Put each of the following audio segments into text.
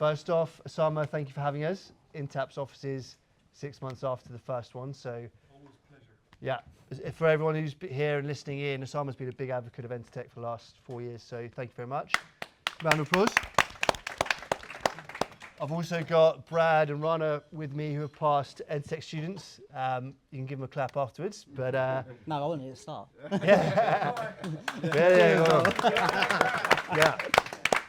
First off, Osama, thank you for having us. Intapp's offices 6 months after the first one, so. Always a pleasure. Yeah, for everyone who's here and listening in, Osama's been a big advocate of Entr Tech for the last 4 years, so thank you very much. Round of applause. I've also got Brad and Rana with me who are past Entr Tech students. You can give them a clap afterwards, but No, I want you to start. Yeah.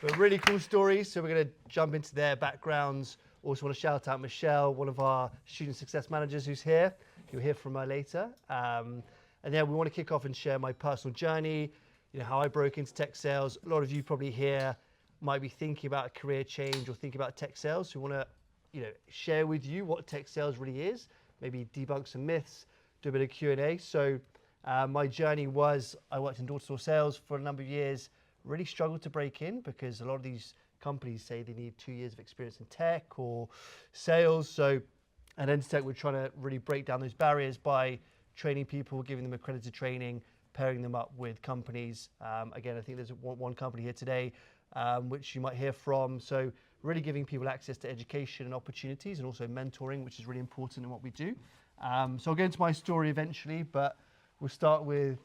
But really cool stories, so we're going to jump into their backgrounds. Also want to shout out Michelle, one of our student success managers who's here. You'll hear from her later. And yeah, we want to kick off and share my personal journey, how I broke into tech sales. A lot of you probably here might be thinking about a career change or thinking about tech sales. So we want to share with you what tech sales really is, maybe debunk some myths, do a bit of Q&A. So my journey was, I worked in door-to-door sales for a number of years, really struggled to break in because a lot of these companies say they need 2 years of experience in tech or sales. So at Entr Tech, we're trying to really break down those barriers by training people, giving them accredited training, pairing them up with companies. Again, I think there's one company here today, which you might hear from. So really giving people access to education and opportunities and also mentoring, which is really important in what we do. So I'll get into my story eventually, but we'll start with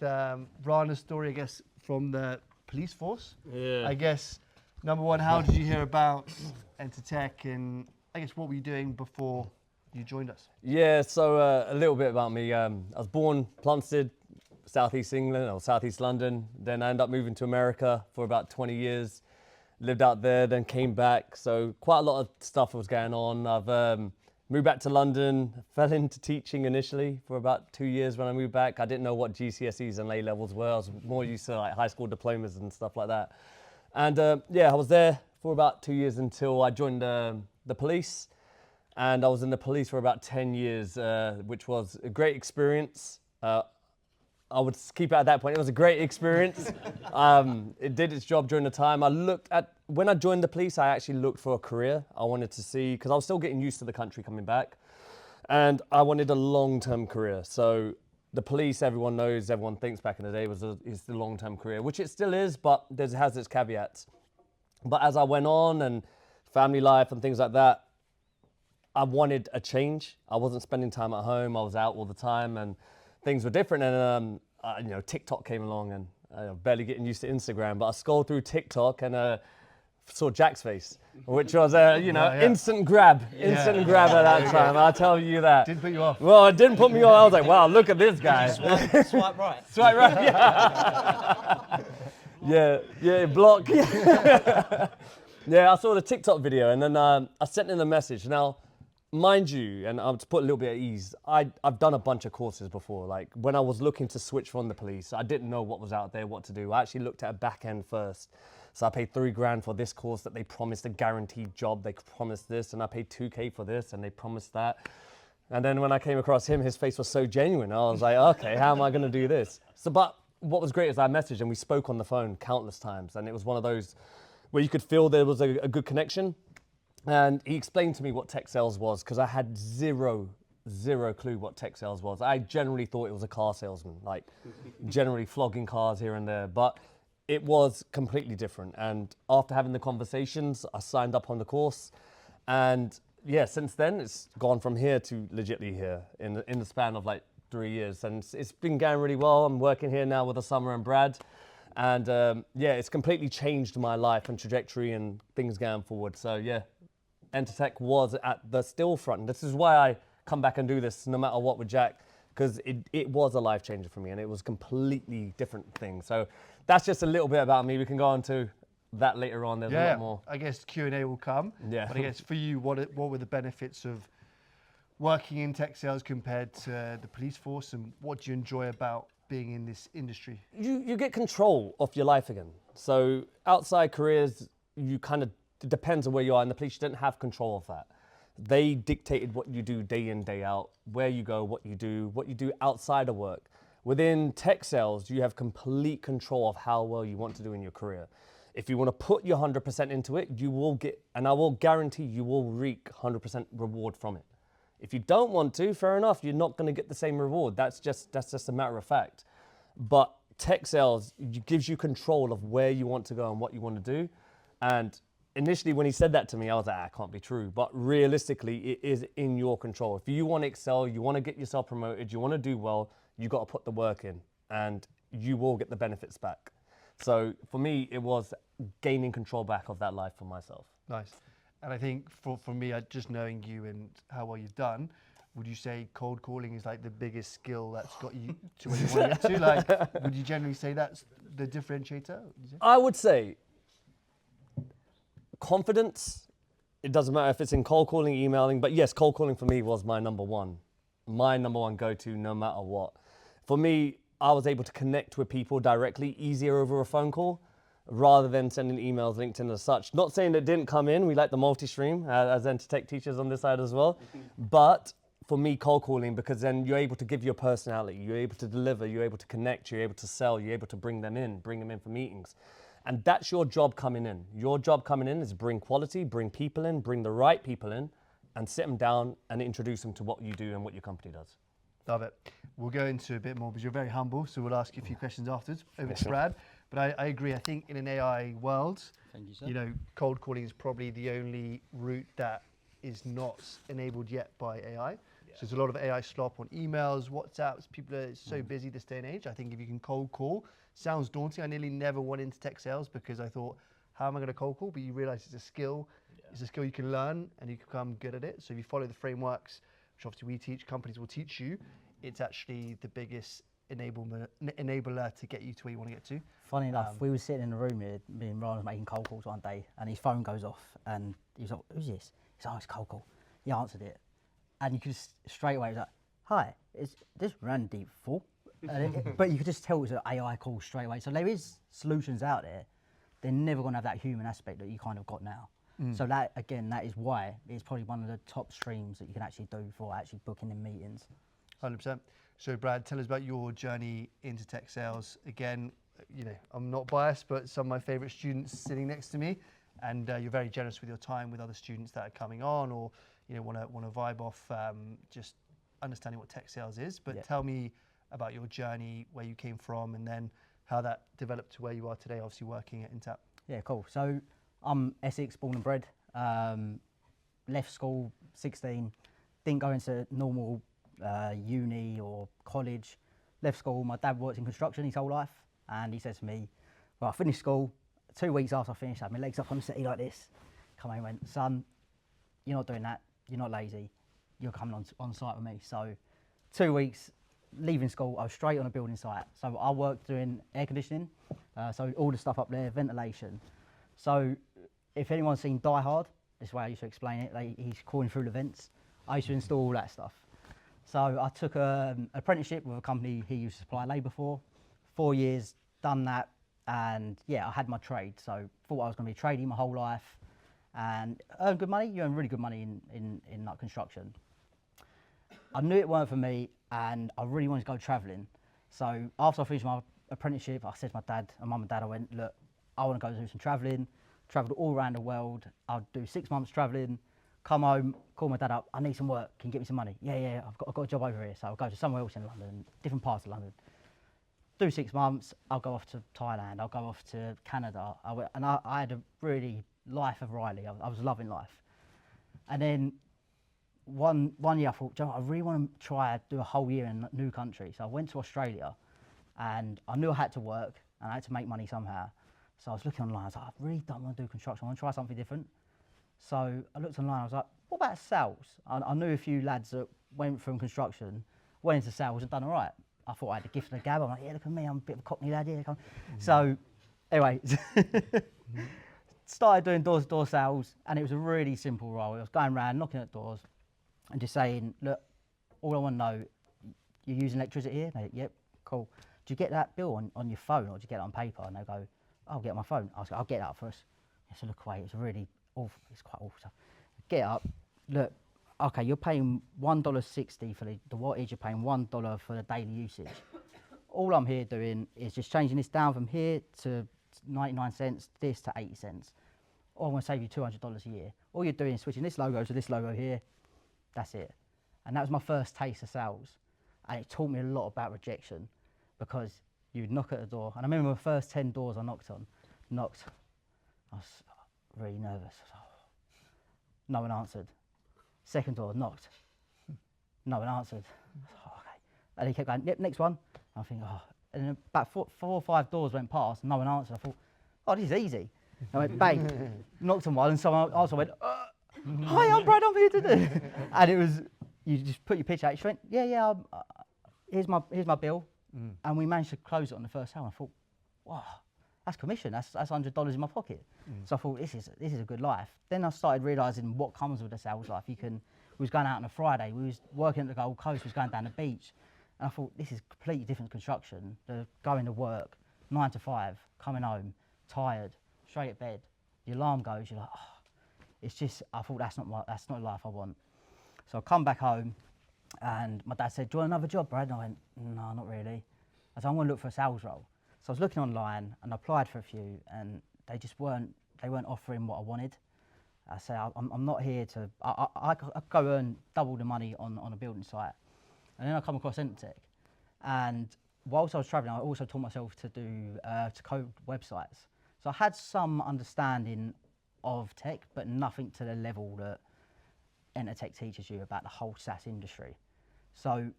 Rana's story, I guess, from the police force. Yeah. I guess, number one, how did you hear about Entr Tech, and I guess what were you doing before you joined us? Yeah, so a little bit about me. I was born Plumstead, Southeast England, or Southeast London. Then I ended up moving to America for about 20 years. Lived out there, then came back. So quite a lot of stuff was going on. I've moved back to London, fell into teaching initially for about 2 years when I moved back. I didn't know what GCSEs and A-levels were. I was more used to like high school diplomas and stuff like that. And yeah, I was there for about 2 years until I joined the police. And I was in the police for about 10 years, which was a great experience. I would keep it at that point. It was a great experience. It did its job during the time. When I joined the police, I actually looked for a career. I wanted to see, because I was still getting used to the country coming back. And I wanted a long-term career. So the police, everyone knows, everyone thinks back in the day is the long-term career, which it still is, but it has its caveats. But as I went on and family life and things like that, I wanted a change. I wasn't spending time at home. I was out all the time and things were different. And TikTok came along and barely getting used to Instagram, but I scrolled through TikTok and saw Jack's face, which was instant grab at that time. I'll tell you that. Didn't put you off. Well, it didn't put me off. I was like, wow, look at this guy. Swipe right. Swipe right. Yeah, block. Yeah, I saw the TikTok video and then I sent in a message. Now, mind you, and to put a little bit at ease, I've done a bunch of courses before. Like when I was looking to switch from the police, I didn't know what was out there, what to do. I actually looked at a back end first. So I paid $3,000 for this course that they promised a guaranteed job. They promised this, and I paid $2,000 for this, and they promised that. And then when I came across him, his face was so genuine. I was like, okay, how am I going to do this? But what was great is I messaged and we spoke on the phone countless times, and it was one of those where you could feel there was a good connection. And he explained to me what tech sales was, because I had zero clue what tech sales was. I generally thought it was a car salesman, like generally flogging cars here and there, but it was completely different. And after having the conversations, I signed up on the course. And yeah, since then it's gone from here to legitly here in the span of like 3 years. And it's been going really well. I'm working here now with Osama and Brad. And yeah, it's completely changed my life and trajectory and things going forward. So yeah, Entr Tech was at the still front. This is why I come back and do this no matter what with Jack, because it was a life changer for me and it was a completely different thing. So that's just a little bit about me. We can go on to that later on. There's a lot more. I guess Q&A will come. Yeah. But I guess for you, what were the benefits of working in tech sales compared to the police force, and what do you enjoy about being in this industry? You get control of your life again. So outside careers, you kind of, it depends on where you are. In the police, you didn't have control of that. They dictated what you do day in, day out, where you go, what you do outside of work. Within tech sales, you have complete control of how well you want to do in your career. If you want to put your 100% into it, you will get, and I will guarantee you will reap 100% reward from it. If you don't want to, fair enough, you're not going to get the same reward. That's just a matter of fact. But tech sales gives you control of where you want to go and what you want to do. And initially when he said that to me, I was like, it can't be true. But realistically, it is in your control. If you want to excel, you want to get yourself promoted, you want to do well, you got to put the work in and you will get the benefits back. So for me, it was gaining control back of that life for myself. Nice. And I think for me, just knowing you and how well you've done, would you say cold calling is like the biggest skill that's got you to where you want to get to? Like, would you generally say that's the differentiator? I would say confidence. It doesn't matter if it's in cold calling, emailing, but yes, cold calling for me was my number one go-to no matter what. For me, I was able to connect with people directly, easier over a phone call, rather than sending emails, LinkedIn as such. Not saying it didn't come in, we like the multi-stream as Entr Tech teachers on this side as well. But for me, cold calling, because then you're able to give your personality, you're able to deliver, you're able to connect, you're able to sell, you're able to bring them in for meetings. And that's your job coming in. Your job coming in is bring quality, bring people in, bring the right people in, and sit them down and introduce them to what you do and what your company does. Love it. We'll go into a bit more because you're very humble, so we'll ask you a few questions afterwards. Over to Brad. But I agree. I think in an AI world, Thank you, sir. you know, cold calling is probably the only route that is not enabled yet by AI. So there's a lot of AI slop on emails, WhatsApps. People are so busy this day and age. I think if you can cold call, sounds daunting. I nearly never went into tech sales because I thought, how am I going to cold call? But you realize it's a skill. It's a skill you can learn and you can become good at it. So if you follow the frameworks, which obviously we teach, companies will teach you, it's actually the biggest enabler to get you to where you want to get to. Funny enough, we were sitting in a room here, me and Rana was making cold calls one day, and his phone goes off, and he's like, "Who's this?" He's like, "Oh, it's cold call." He answered it, and you could just straight away, he's like, "Hi, is this Randy Full?" But you could just tell it was an AI call straight away. So there is solutions out there. They're never going to have that human aspect that you kind of got now. So that, again, that is why it's probably one of the top streams that you can actually do for actually booking in meetings. 100%. So Brad, tell us about your journey into tech sales. Again, you know, I'm not biased, but some of my favorite students sitting next to me, and you're very generous with your time with other students that are coming on, or you know, want to vibe off just understanding what tech sales is. But tell me about your journey, where you came from, and then how that developed to where you are today, obviously working at Intapp. Yeah, cool. So I'm Essex, born and bred. Left school 16, didn't go into normal uni or college. Left school, my dad worked in construction his whole life, and he said to me, well, I finished school, 2 weeks after I finished, I had my legs up on the settee like this. Come on, he went, "Son, you're not doing that, you're not lazy, you're coming on site with me." So 2 weeks, leaving school, I was straight on a building site. So I worked doing air conditioning, so all the stuff up there, ventilation. So if anyone's seen Die Hard, this is the way I used to explain it, he's crawling through the vents. I used to install all that stuff. So I took an apprenticeship with a company he used to supply labour for. 4 years, done that, and yeah, I had my trade. So thought I was going to be trading my whole life and earn good money. You earn really good money in like construction. I knew it weren't for me, and I really wanted to go travelling. So after I finished my apprenticeship, I said to my dad and mum and dad, I went, "Look, I want to go do some travelling." Travelled all around the world. I'd do 6 months travelling, come home, call my dad up, "I need some work, can you get me some money?" Yeah, I've got a job over here. So I'll go to somewhere else in London, different parts of London. Do 6 months, I'll go off to Thailand, I'll go off to Canada. I had a really life of Riley. I was loving life. And then one year I thought, "Joe, I really want to try do a whole year in a new country." So I went to Australia, and I knew I had to work and I had to make money somehow. So I was looking online, I was like, "I really don't want to do construction, I want to try something different." So I looked online, I was like, "What about sales?" I knew a few lads that went from construction, went into sales and done all right. I thought I had the gift of the gab. I'm like, "Yeah, look at me, I'm a bit of a cockney lad here." So anyway, started doing door-to-door sales, and it was a really simple role. I was going around, knocking at doors and just saying, "Look, all I want to know, you're using electricity here?" They, "Yep, cool. Do you get that bill on your phone, or do you get it on paper?" And they go, "I'll get it on my phone." I was like, "I'll get that up first." So look away, it's really awful, it's quite awful stuff. Get up, look, okay, you're paying $1.60 for the wattage, you're paying $1 for the daily usage. All I'm here doing is just changing this down from here to 99 cents, this to 80 cents. Or I'm gonna save you $200 a year. All you're doing is switching this logo to this logo here, that's it. And that was my first taste of sales. And it taught me a lot about rejection, because you'd knock at the door. And I remember my first 10 doors I knocked. I was really nervous. I was like, oh. No one answered. Second door, knocked. No one answered. I was like, oh, okay. And he kept going, yep, next one. I think, oh. And then about four or five doors went past, no one answered. I thought, oh, this is easy. I went, bang, knocked on one, and someone else went, hi, I'm Brad, I'm here to do. And it was, you just put your pitch out. She went, yeah, here's my bill. And we managed to close it on the first sale. I thought, wow, that's commission. That's $100 in my pocket. So I thought, this is a good life. Then I started realising what comes with the sales life. We was going out on a Friday. We was working at the Gold Coast. We was going down the beach. And I thought, this is completely different construction. Going to work, 9 to 5, coming home, tired, straight at bed. The alarm goes. You're like, oh, it's just. I thought that's not the life I want. So I come back home, and my dad said, "Do you want another job, Brad?" And I went, "No, not really." I said, "I'm going to look for a sales role." So I was looking online and I applied for a few, and they just weren't offering what I wanted. I said, I'm not here to. I could go earn double the money on a building site, and then I come across Entr Tech, and whilst I was travelling, I also taught myself to code websites. So I had some understanding of tech, but nothing to the level that Entr Tech teaches you about the whole SaaS industry. So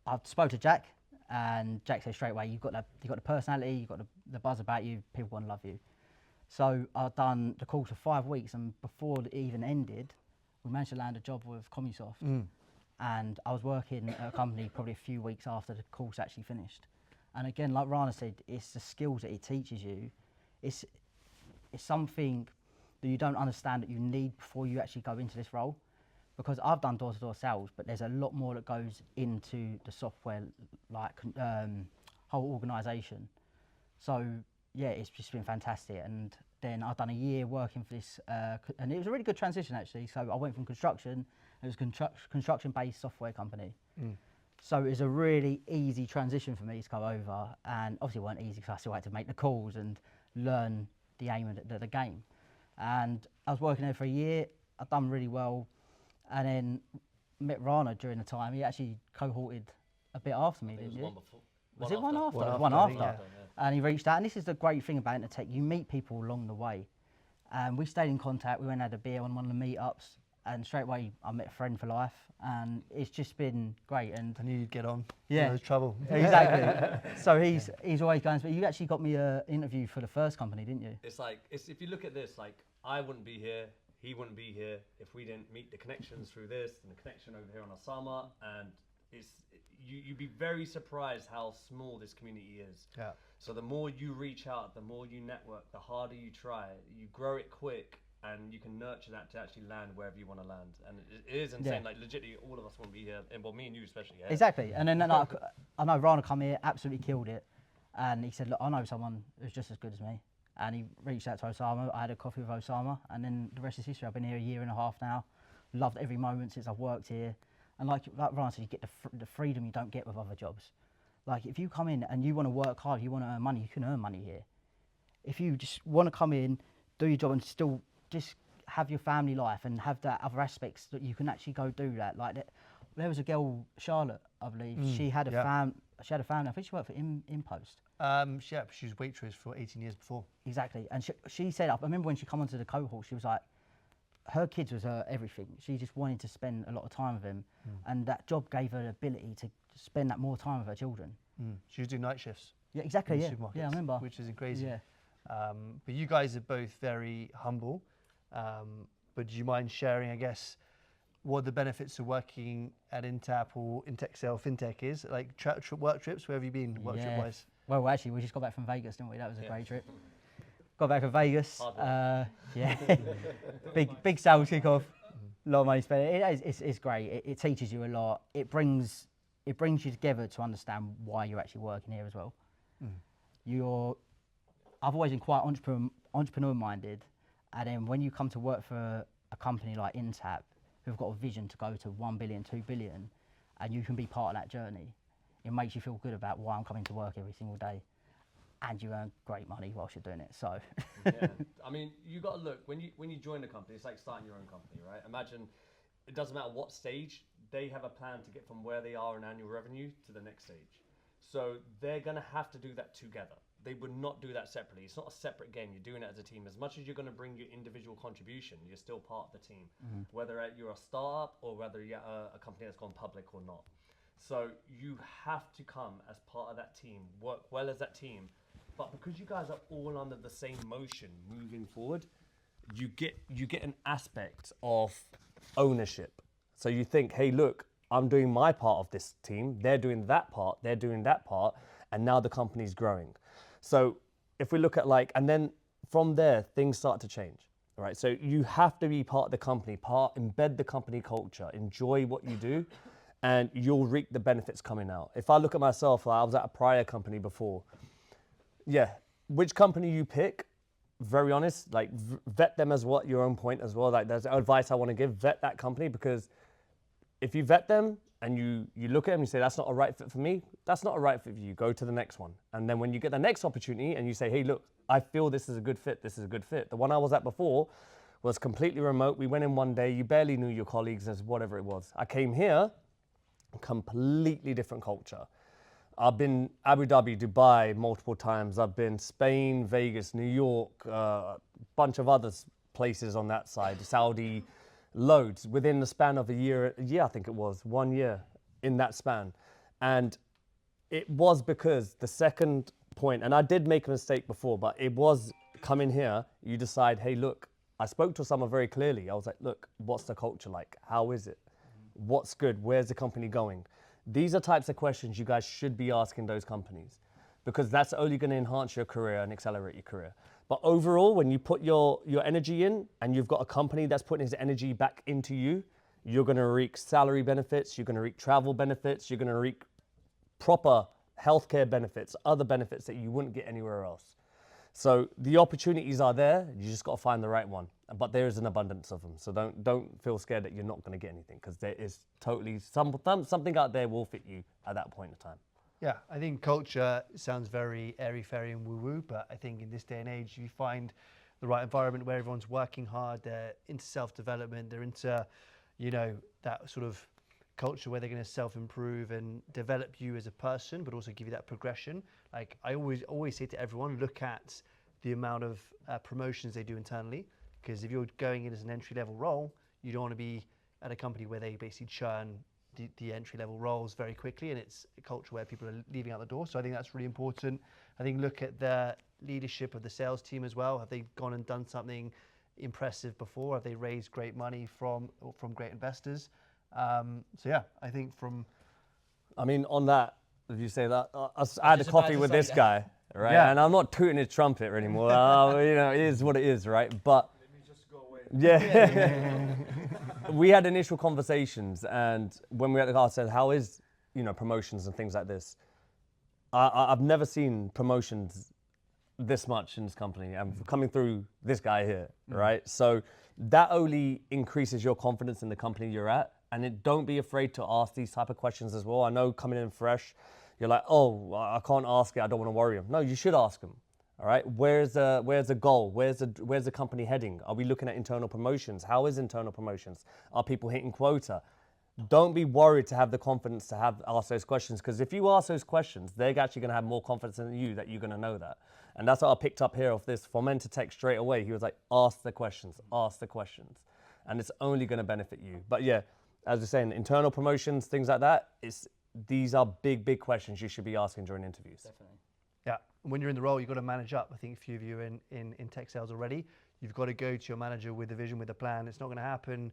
I spoke to Jack, and Jack said straight away, you've got the personality, you've got the buzz about you, people want to love you. So I've done the course for 5 weeks, and before it even ended, we managed to land a job with CommuSoft. And I was working at a company probably a few weeks after the course actually finished. And again, like Rana said, it's the skills that it teaches you. It's something that you don't understand that you need before you actually go into this role. Because I've done door-to-door sales, but there's a lot more that goes into the software, like whole organisation. So yeah, it's just been fantastic. And then I've done a year working for this, and it was a really good transition actually. So I went from construction, it was a construction-based software company. So it was a really easy transition for me to go over, and obviously it weren't easy because I still had to make the calls and learn the aim of the game. And I was working there for a year. I'd done really well. And then met Rana during the time. He actually cohorted a bit after me, didn't you? One before. Was it one after? One One after, I after. think, Yeah. And he reached out, and this is the great thing about Entr Tech. You meet people along the way. And we stayed in contact. We went and had a beer on one of the meetups, and straight away I met a friend for life. And it's just been great. And I knew you'd get on. yeah, There's trouble. Exactly. So he's always going. But you actually got me an interview for the first company, didn't you? It's like, if you look at this, like, I wouldn't be here, he wouldn't be here if we didn't meet the connections through this and the connection over here on Osama. And you'd be very surprised how small this community is. Yeah. So the more you reach out, the more you network, the harder you try. You grow it quick, and you can nurture that to actually land wherever you want to land. And it is insane. Like, legitimately, all of us want to be here, and well, me and you especially. Yeah? Exactly. And then like, I know Rana come here, absolutely killed it, and he said, look, I know someone who's just as good as me. And he reached out to Osama. I had a coffee with Osama, and then the rest is history. I've been here a year and a half now. Loved every moment since I've worked here. And like Rana said, you get the freedom you don't get with other jobs. Like, if you come in and you want to work hard, you want to earn money, you can earn money here. If you just want to come in, do your job, and still just have your family life and have that other aspects that you can actually go do that. Like there was a girl, Charlotte, I believe. She had a She had a family. I think she worked for Impost. She was waitress for 18 years before. Exactly. And she said, I remember when she come onto the cohort, she was like, her kids was her everything. She just wanted to spend a lot of time with him. And that job gave her the ability to spend that more time with her children. She was doing night shifts. Yeah, exactly. In Yeah, supermarkets, yeah, I remember. Which is crazy. Yeah. But you guys are both very humble. But do you mind sharing, I guess, what the benefits of working at Intapp or Intexcel FinTech is? Like work trips, where have you been work trip wise? Well, actually, we just got back from Vegas, didn't we? That was a great trip. Got back from Vegas. Yeah, big sales kickoff. A lot of money spent. It's great. It teaches you a lot. It brings you together to understand why you're actually working here as well. I've always been quite entrepreneur minded, and then when you come to work for a company like Intapp, who've got a vision to go to 1 billion, 2 billion, and you can be part of that journey, it makes you feel good about why I'm coming to work every single day. And you earn great money whilst you're doing it. So, yeah. I mean, you got to look when you join a company. It's like starting your own company, right? Imagine it doesn't matter what stage, they have a plan to get from where they are in annual revenue to the next stage. So they're gonna have to do that together. they would not do that separately. It's not a separate game. You're doing it as a team. As much as you're going to bring your individual contribution, you're still part of the team, whether you're a startup or whether you're a company that's gone public or not. So you have to come as part of that team, work well as that team. But because you guys are all under the same motion moving forward, you get an aspect of ownership. So you think, hey, look, I'm doing my part of this team. They're doing that part. They're doing that part. And now the company's growing. So if we look at and then from there, things start to change, right? So you have to be part of the company, embed the company culture, enjoy what you do, and you'll reap the benefits coming out. If I look at myself, I was at a prior company before. Yeah, which company you pick, very honest, vet them as what your own point as well. There's advice I want to give, vet that company, because if you vet them and you look at them and you say, that's not a right fit for me, that's not a right fit for you, go to the next one. And then when you get the next opportunity and you say, hey, look, I feel this is a good fit, this is a good fit. The one I was at before was completely remote. We went in one day, you barely knew your colleagues as whatever it was. I came here, completely different culture. I've been Abu Dhabi, Dubai multiple times. I've been Spain, Vegas, New York, a bunch of other places on that side, Saudi, loads within the span of a year, I think it was 1 year in that span. And it was because the second point, and I did make a mistake before, but it was coming here, you decide, hey, look, I spoke to someone very clearly. I was like, look, what's the culture like? How is it? What's good? Where's the company going? These are types of questions you guys should be asking those companies, because that's only going to enhance your career and accelerate your career. But overall, when you put your energy in and you've got a company that's putting its energy back into you, you're going to reap salary benefits, you're going to reap travel benefits, you're going to reap proper healthcare benefits, other benefits that you wouldn't get anywhere else. So the opportunities are there, you just got to find the right one. But there is an abundance of them. So don't feel scared that you're not going to get anything, because there is totally something out there will fit you at that point in time. Yeah, I think culture sounds very airy-fairy and woo-woo, but I think in this day and age, you find the right environment where everyone's working hard, they're into self-development, they're into, that sort of culture where they're going to self-improve and develop you as a person, but also give you that progression. Like I always say to everyone, look at the amount of promotions they do internally, because if you're going in as an entry-level role, you don't want to be at a company where they basically churn the entry-level roles very quickly, and it's a culture where people are leaving out the door. So I think that's really important. I think look at the leadership of the sales team as well. Have they gone and done something impressive before? Have they raised great money from great investors? So yeah, I think on that, if you say that, I had a coffee with this guy, right? Yeah. And I'm not tooting his trumpet anymore. It is what it is, right? But let me just go away. Yeah. We had initial conversations, and when we were at the car, I said, how is, promotions and things like this? I've never seen promotions this much in this company. I'm coming through this guy here, right? So that only increases your confidence in the company you're at. And don't be afraid to ask these type of questions as well. I know coming in fresh, you're like, oh, I can't ask it, I don't want to worry him. No, you should ask him. All right, where's the goal? Where's the company heading? Are we looking at internal promotions? How is internal promotions? Are people hitting quota? Don't be worried to have the confidence to ask those questions, because if you ask those questions, they're actually going to have more confidence in you that you're going to know that. And that's what I picked up here of this from Entr Tech straight away. He was like, ask the questions, and it's only going to benefit you. But yeah, as you're saying, internal promotions, things like that, these are big questions you should be asking during interviews. Definitely. Yeah, when you're in the role, you've got to manage up. I think a few of you in tech sales already, you've got to go to your manager with a vision, with a plan. It's not going to happen,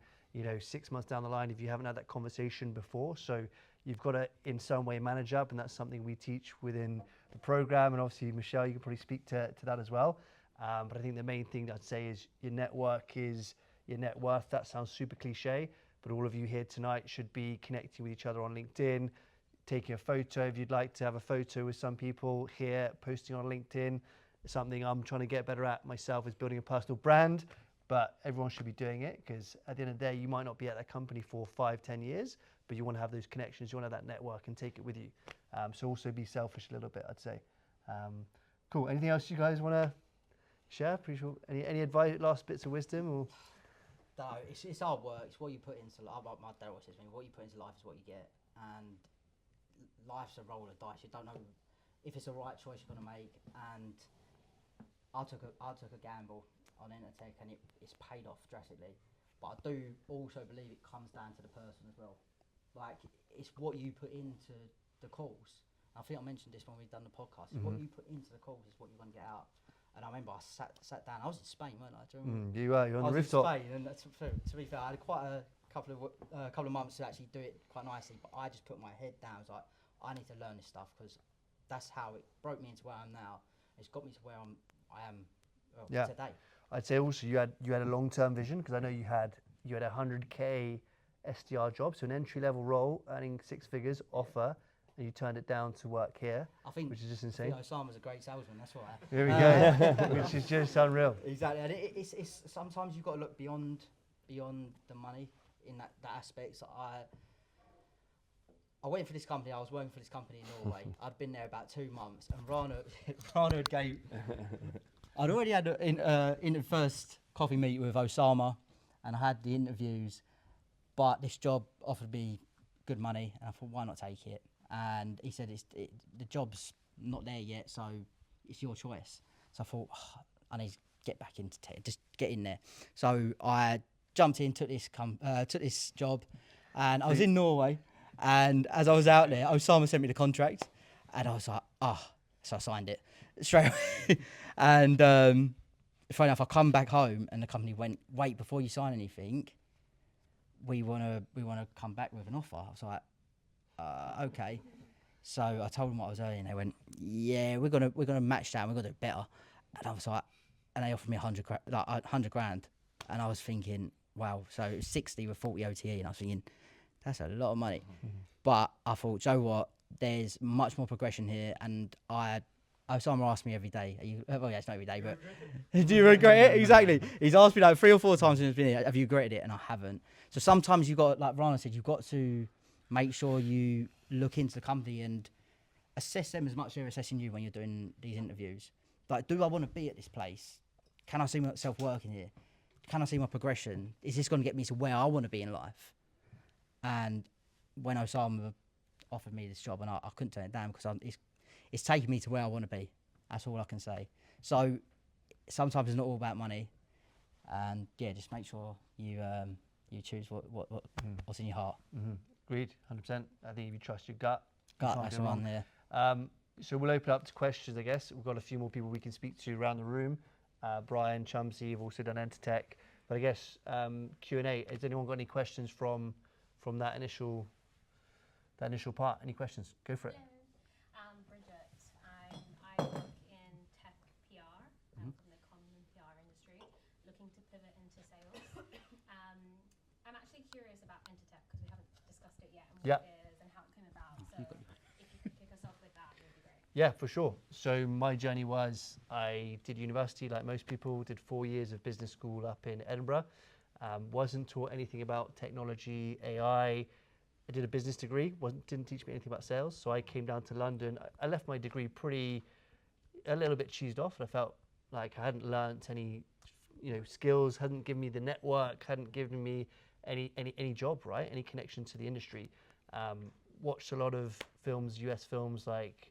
6 months down the line if you haven't had that conversation before. So you've got to, in some way, manage up, and that's something we teach within the program. And obviously, Michelle, you can probably speak to that as well. But I think the main thing I'd say is your network is your net worth. That sounds super cliche, but all of you here tonight should be connecting with each other on LinkedIn, taking a photo if you'd like to have a photo with some people here, posting on LinkedIn. It's something I'm trying to get better at myself, is building a personal brand, but everyone should be doing it, because at the end of the day, you might not be at that company for 5-10 years, but you want to have those connections, you want to have that network and take it with you. So also be selfish a little bit, I'd say. Cool, anything else you guys want to share? Pretty sure, any advice, last bits of wisdom? Or? No, it's hard work. It's what you put into life. My dad always says to me, what you put into life is what you get. And life's a roll of dice. You don't know if it's the right choice you're gonna make. And I took a gamble on Entr Tech, and it's paid off drastically. But I do also believe it comes down to the person as well. Like, it's what you put into the course. I think I mentioned this when we've done the podcast. It's what you put into the course is what you're going to get out. And I remember I sat down. I was in Spain, weren't I? Do you remember? You were. You're on the rooftop. I was in Spain, and to be fair, I had quite a couple of months to actually do it quite nicely. But I just put my head down. I was like, I need to learn this stuff, because that's how it broke me into where I am now. It's got me to where I am today. I'd say also you had a long-term vision, because I know you had a 100K SDR job, so an entry-level role, earning 6 figures offer, and you turned it down to work here, which is just insane. Osama's a great salesman, that's why. There we go, which is just unreal. Exactly, and it's sometimes you've got to look beyond the money in that aspect. So I went for this company. I was working for this company in Norway. I'd been there about 2 months, and Rana gave. I'd already had in the first coffee meet with Osama, and I had the interviews, but this job offered me good money, and I thought, why not take it? And he said, the job's not there yet, so it's your choice. So I thought, I need to get back into tech, just get in there. So I jumped in, took this job, and I was in Norway. And as I was out there, Osama sent me the contract, and I was like, so I signed it straight away. And funny enough, I come back home, and the company went, wait, before you sign anything, we wanna come back with an offer. I was like, okay. So I told them what I was earning, and they went, yeah, we're gonna match that, and we're gonna do it better. And I was like, and they offered me 100 grand, and I was thinking, wow. So it was 60 with 40 OTE, and I was thinking, that's a lot of money. But I thought, Joe, what? There's much more progression here, and Osama asked me every day, well, yeah, it's not every day, but do you regret it? Exactly. He's asked me like 3 or 4 times since I've been here, have you regretted it? And I haven't. So sometimes you've got, like Rana said, you've got to make sure you look into the company and assess them as much as they're assessing you when you're doing these interviews. Like, do I want to be at this place? Can I see myself working here? Can I see my progression? Is this going to get me to where I want to be in life? And when Osama offered me this job, and I couldn't turn it down, because it's taken me to where I want to be. That's all I can say. So sometimes it's not all about money, and yeah, just make sure you choose what's in your heart. Agreed, 100%. I think if you trust your gut, That's the one there. So we'll open up to questions, I guess. We've got a few more people we can speak to around the room. Brian, Chumsey, you've also done Entr Tech. But I guess Q&A, has anyone got any questions from that initial part? Any questions? Go for it. Bridget, I work in tech PR from the common PR industry, looking to pivot into sales. I'm actually curious about Entr Tech, because we haven't discussed it yet, and what it is and how it came about. So if you could kick us off with that, it would be great. Yeah, for sure. So my journey was, I did university like most people, did 4 years of business school up in Edinburgh. Wasn't taught anything about technology, AI. I did a business degree, didn't teach me anything about sales. So I came down to London. I left my degree a little bit cheesed off. And I felt like I hadn't learnt any, skills, hadn't given me the network, hadn't given me any job, right? Any connection to the industry. Watched a lot of films, US films, like,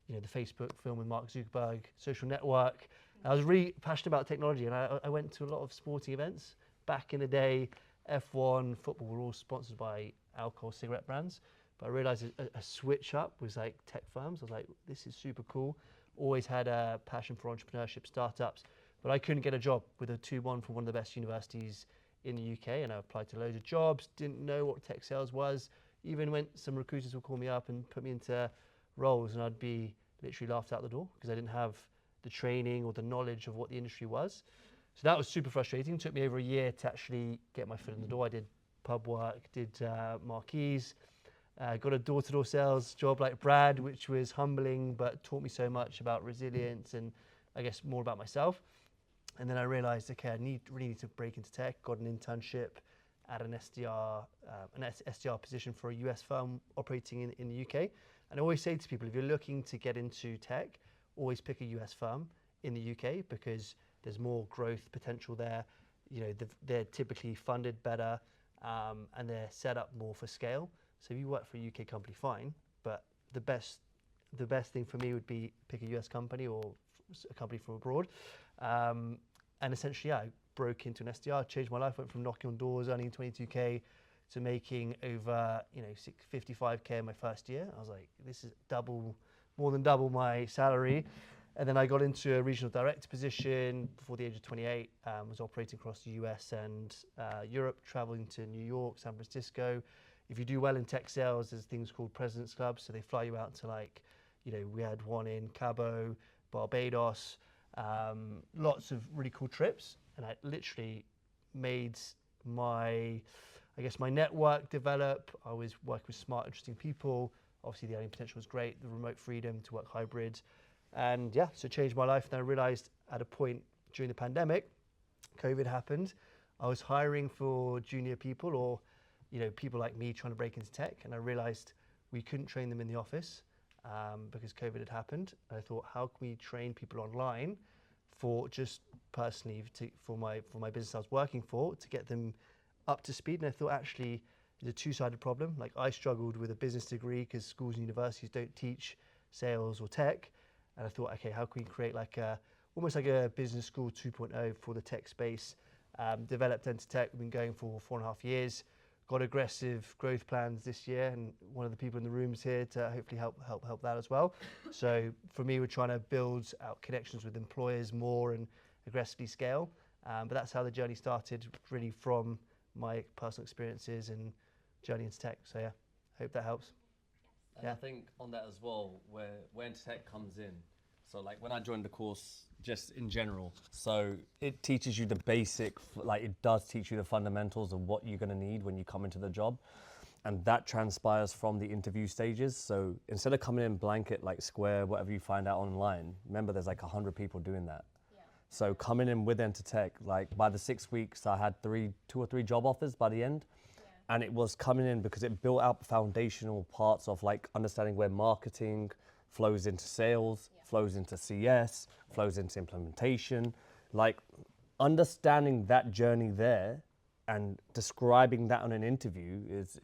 the Facebook film with Mark Zuckerberg, Social Network. I was really passionate about technology, and I went to a lot of sporting events. Back in the day, F1, football were all sponsored by alcohol, cigarette brands. But I realized a switch up was like tech firms. I was like, this is super cool. Always had a passion for entrepreneurship, startups. But I couldn't get a job with a 2-1 from one of the best universities in the UK. And I applied to loads of jobs, didn't know what tech sales was. Even when some recruiters would call me up and put me into roles, and I'd be literally laughed out the door because I didn't have the training or the knowledge of what the industry was. So that was super frustrating. It took me over a year to actually get my foot in the door. I did pub work, did marquees, got a door-to-door sales job like Brad, which was humbling, but taught me so much about resilience and I guess more about myself. And then I realized, okay, I really need to break into tech, got an internship at an SDR position for a US firm operating in the UK. And I always say to people, if you're looking to get into tech, always pick a US firm in the UK because there's more growth potential there. They're typically funded better and they're set up more for scale. So if you work for a UK company, fine, but the best the best thing for me would be pick a US company or a company from abroad. And essentially, I broke into an SDR, changed my life, went from knocking on doors, earning 22K to making over, 55K in my first year. I was like, this is more than double my salary. And then I got into a regional director position before the age of 28, was operating across the US and Europe, traveling to New York, San Francisco. If you do well in tech sales, there's things called President's Clubs. So they fly you out to we had one in Cabo, Barbados, lots of really cool trips. And I literally made my network develop. I was working with smart, interesting people. Obviously the earning potential was great, the remote freedom to work hybrid. And yeah, so it changed my life. And I realized at a point during the pandemic, COVID happened, I was hiring for junior people or, people like me trying to break into tech. And I realized we couldn't train them in the office because COVID had happened. And I thought, how can we train people online for just personally for my business I was working for to get them up to speed? And I thought actually it's a two-sided problem. Like I struggled with a business degree because schools and universities don't teach sales or tech. And I thought, okay, how can we create almost like a business school 2.0 for the tech space? Developed Entr Tech. We've been going for 4.5 years. Got aggressive growth plans this year, and one of the people in the room is here to hopefully help that as well. So for me, we're trying to build out connections with employers more and aggressively scale. But that's how the journey started, really from my personal experiences and journey into tech. So yeah, hope that helps. And I think on that as well, where Entr Tech comes in. So like when I joined the course, just in general, so it teaches you the basic, it does teach you the fundamentals of what you're gonna need when you come into the job. And that transpires from the interview stages. So instead of coming in blanket, like Square, whatever you find out online, remember there's 100 people doing that. Yeah. So coming in with Entr Tech, by the 6 weeks, I had 2 or 3 job offers by the end. And it was coming in because it built out foundational parts of understanding where marketing flows into sales, flows into CS, flows into implementation. Understanding that journey there and describing that on an interview is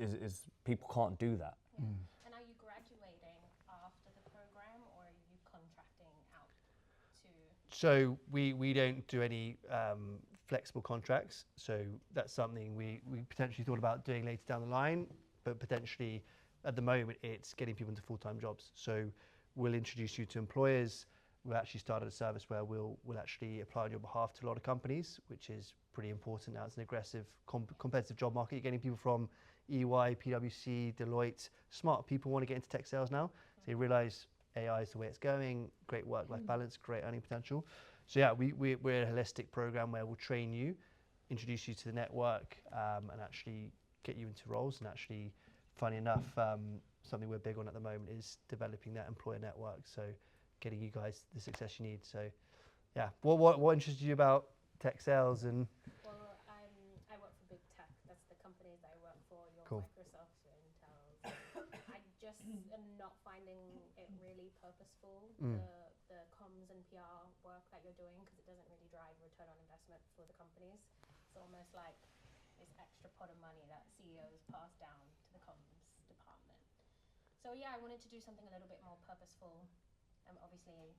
people can't do that. Yeah. And are you graduating after the program or are you contracting out to? So we don't do any flexible contracts. So that's something we potentially thought about doing later down the line, but potentially at the moment it's getting people into full-time jobs. So we'll introduce you to employers. We've actually started a service where we'll actually apply on your behalf to a lot of companies, which is pretty important now. It's an aggressive competitive job market. You're getting people from EY, PwC, Deloitte. Smart people want to get into tech sales now. So they realize AI is the way it's going, great work-life balance, great earning potential. So yeah, we're a holistic program where we'll train you, introduce you to the network, and actually get you into roles. And actually, funny enough, something we're big on at the moment is developing that employer network. So getting you guys the success you need. So yeah, what interested you about tech sales? And Well, I work for big tech. That's the companies I work for. Your Cool. Microsoft, your Intels. I just am not finding it really purposeful. The comms and PR work that you're doing because it doesn't really drive return on investment for the companies. It's almost like this extra pot of money that CEOs pass down to the comms department. So yeah, I wanted to do something a little bit more purposeful. I'm obviously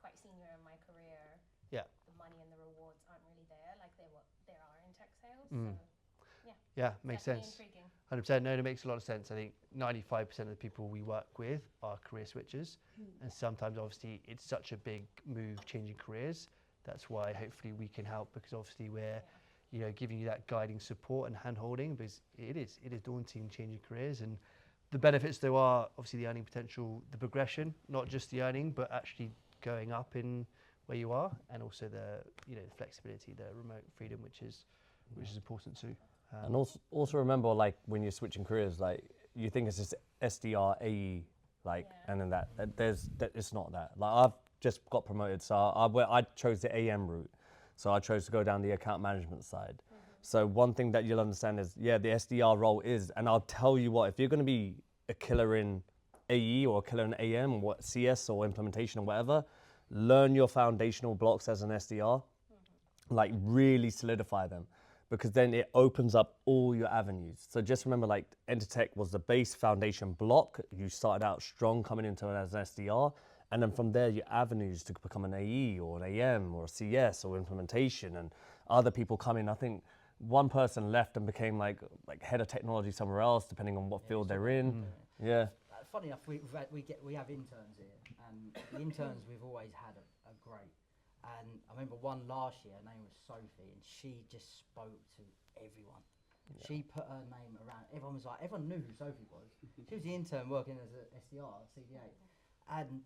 quite senior in my career. Yeah. The money and the rewards aren't really there like there are in tech sales. So yeah, makes definitely sense. intriguing. 100%. No, it makes a lot of sense. I think 95% of the people we work with are career switchers. And sometimes, obviously, it's such a big move changing careers. That's why hopefully we can help, because obviously we're giving you that guiding support and hand holding, because it is daunting changing careers. And the benefits, though, are obviously the earning potential, the progression, not just the earning, but actually going up in where you are, and also the the flexibility, the remote freedom, which is important too. And also remember, when you're switching careers, you think it's just SDR, AE, and then it's not that. I've just got promoted, so I chose the AM route. So I chose to go down the account management side. So one thing that you'll understand is, the SDR role is, and I'll tell you what, if you're going to be a killer in AE or a killer in AM or CS or implementation or whatever, learn your foundational blocks as an SDR, really solidify them. because then it opens up all your avenues. So just remember, like, Entr Tech was the base foundation block. You started out strong coming into it as an SDR, and then from there, your avenues to become an AE or an AM or a CS or implementation, and other people come in. I think one person left and became like head of technology somewhere else, depending on what field they're in. Yeah. Funny enough, we have interns here, and the interns we've always had are great. And I remember one last year, her name was Sophie, and she just spoke to everyone. Yeah. She put her name around. Everyone knew who Sophie was. She was the intern working as a SDR, CDA, and